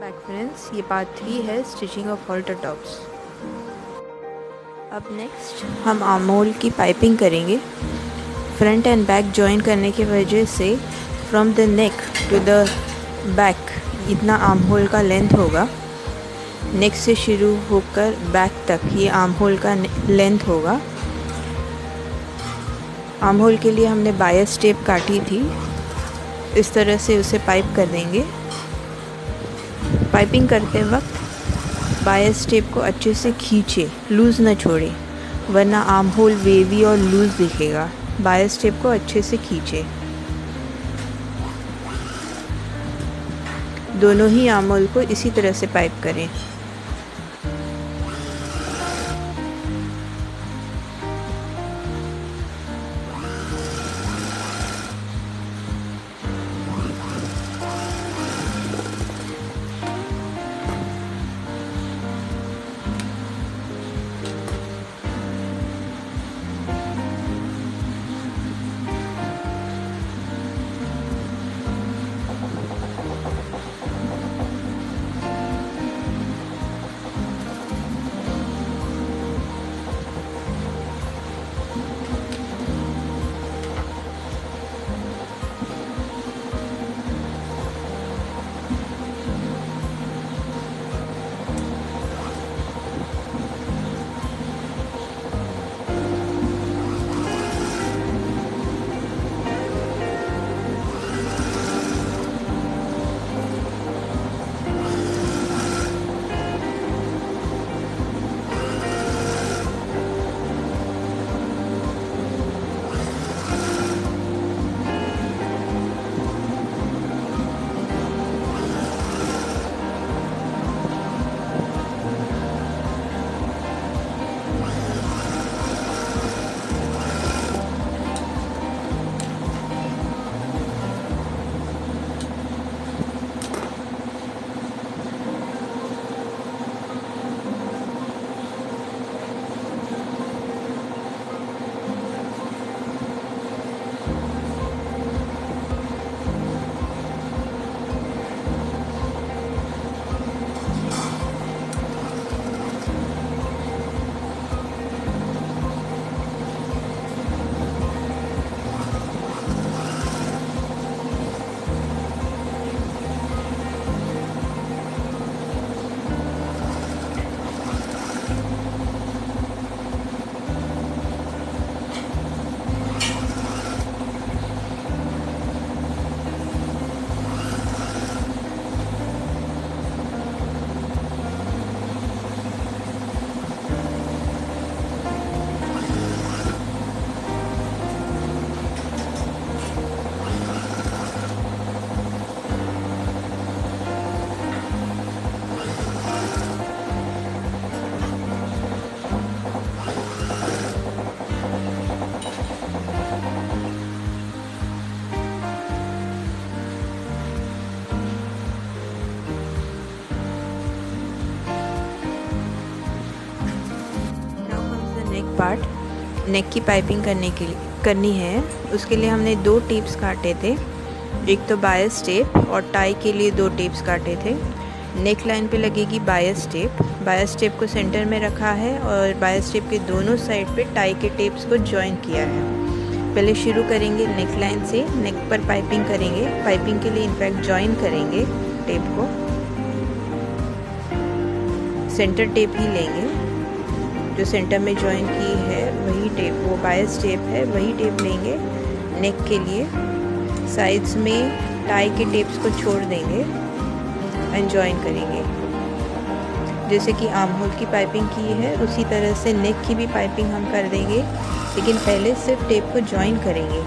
Back friends, ये part 3 है stitching of halter tops. अब नेक्स्ट हम आर्म होल की पाइपिंग करेंगे। फ्रंट एंड बैक जॉइन करने की वजह से from the neck to the back इतना आर्म होल का लेंथ होगा। नेक से शुरू होकर बैक तक ये आर्म होल का लेंथ होगा। आर्म होल के लिए हमने बायस टेप काटी थी, इस तरह से उसे पाइप कर देंगे। पाइपिंग करते वक्त बायस टेप को अच्छे से खींचे, लूज़ न छोड़े, वरना आर्म होल वेवी और लूज़ दिखेगा। बायस टेप को अच्छे से खींचे। दोनों ही आर्म होल को इसी तरह से पाइप करें। पार्ट नेक की पाइपिंग करनी है। उसके लिए हमने 2 टेप्स काटे थे, एक तो बायस टेप और टाई के लिए 2 टेप्स काटे थे। नेक लाइन पे लगेगी बायस टेप। बायस टेप को सेंटर में रखा है और बायस टेप के दोनों साइड पे टाई के टेप्स को जॉइन किया है। पहले शुरू करेंगे नेक लाइन से, नेक पर पाइपिंग करेंगे। पाइपिंग के लिए इनफैक्ट जॉइन करेंगे टेप को। सेंटर टेप ही लेंगे, जो सेंटर में जॉइन की है वही टेप, वो बायस टेप है, वही टेप लेंगे। नेक के लिए साइड्स में टाई के टेप्स को छोड़ देंगे एंड जॉइन करेंगे। जैसे कि आर्म होल की पाइपिंग की है उसी तरह से नेक की भी पाइपिंग हम कर देंगे, लेकिन पहले सिर्फ टेप को जॉइन करेंगे।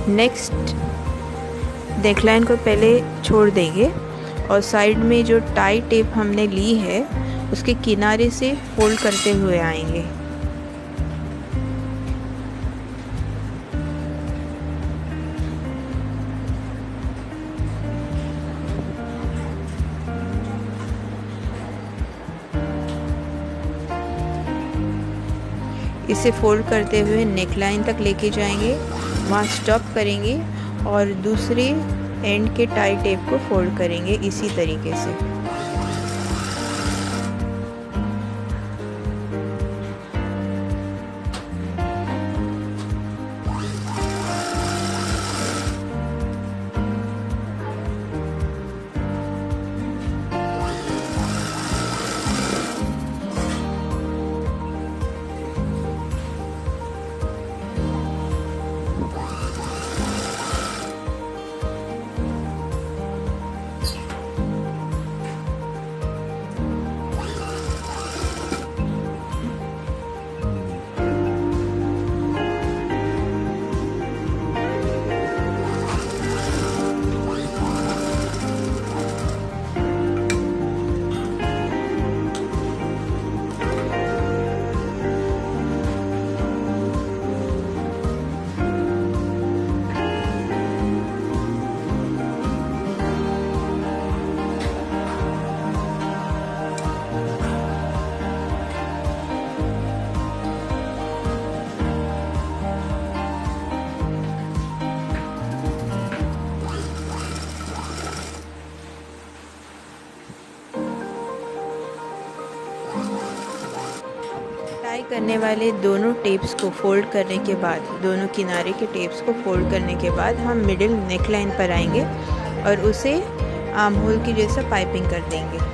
नेक्स्ट नेकलाइन को पहले छोड़ देंगे और साइड में जो टाई टेप हमने ली है उसके किनारे से फोल्ड करते हुए आएंगे। इसे फोल्ड करते हुए नेकलाइन तक लेके जाएंगे, वहाँ स्टॉप करेंगे और दूसरे एंड के टाई टेप को फोल्ड करेंगे इसी तरीके से। टाई करने वाले दोनों टेप्स को फोल्ड करने के बाद, दोनों किनारे के टेप्स को फोल्ड करने के बाद हम मिडिल नेकलाइन पर आएंगे और उसे आर्म होल की जैसा पाइपिंग कर देंगे।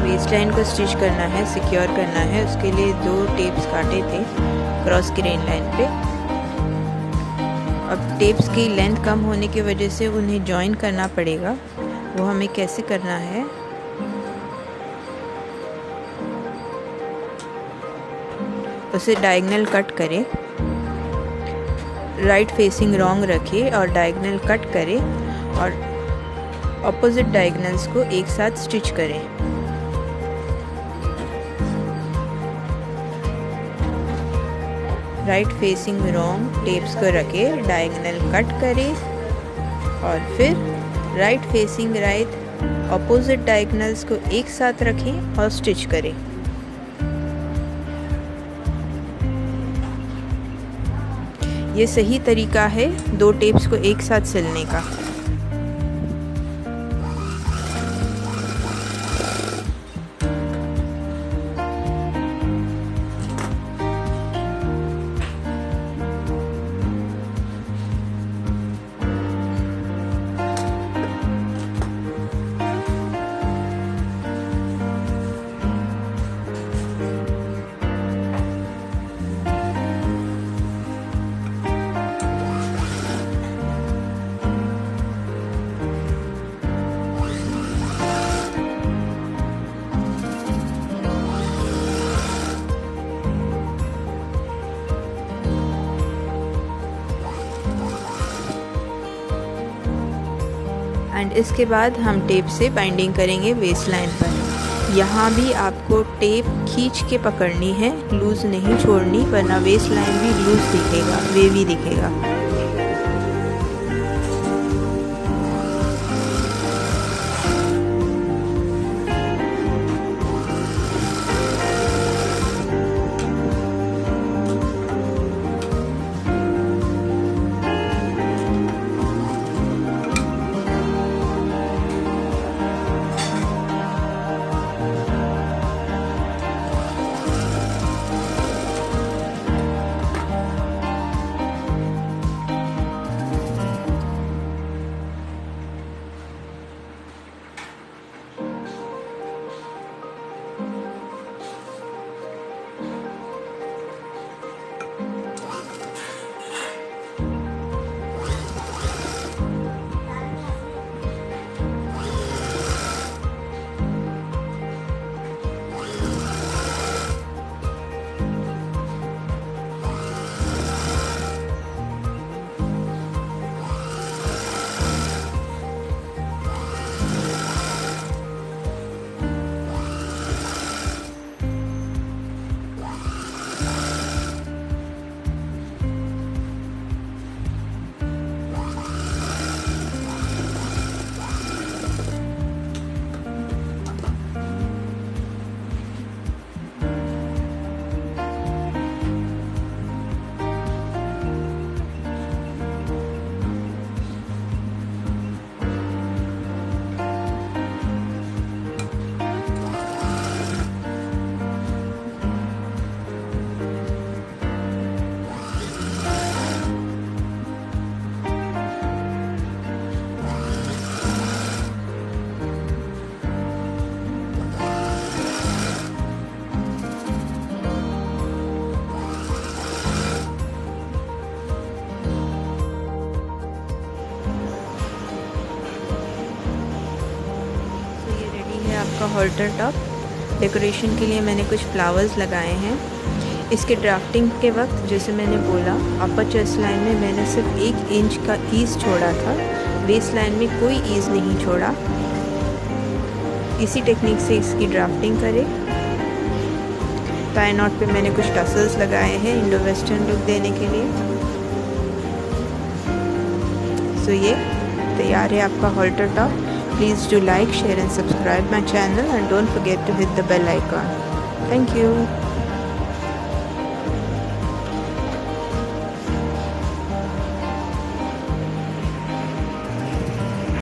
वेस्ट लाइन को स्टिच करना है, सिक्योर करना है। उसके लिए 2 टेप्स काटे थे क्रॉस ग्रेन लाइन पे। अब टेप्स की लेंथ कम होने की वजह से उन्हें जॉइन करना पड़ेगा। वो हमें कैसे करना है, उसे डायगोनल कट करें, राइट फेसिंग रॉन्ग रखें और डायगोनल कट करें और ऑपोजिट डायगोनल्स को एक साथ स्टिच करें। राइट फेसिंग रॉन्ग टेप्स को रखें, डायगोनल कट करें और फिर right facing right opposite diagonals को एक साथ रखें और स्टिच करें। ये सही तरीका है 2 टेप्स को एक साथ सिलने का। एंड इसके बाद हम टेप से बाइंडिंग करेंगे वेस्ट लाइन पर। यहाँ भी आपको टेप खींच के पकड़नी है, लूज़ नहीं छोड़नी, वरना वेस्ट लाइन भी लूज़ दिखेगा, वेवी दिखेगा। आपका हॉल्टर टॉप डेकोरेशन के लिए मैंने कुछ फ्लावर्स लगाए हैं। इसके ड्राफ्टिंग के वक्त जैसे मैंने बोला, अपर चेस्ट लाइन में मैंने सिर्फ 1 इंच का ईज छोड़ा था, वेस्ट लाइन में कोई ईज नहीं छोड़ा। इसी टेक्निक से इसकी ड्राफ्टिंग करें। टाई नॉट पे मैंने कुछ टसल्स लगाए हैं इंडो वेस्टर्न लुक देने के लिए। सो ये तैयार है आपका halter top. Please do like, share and subscribe my channel and don't forget to hit the bell icon. Thank you.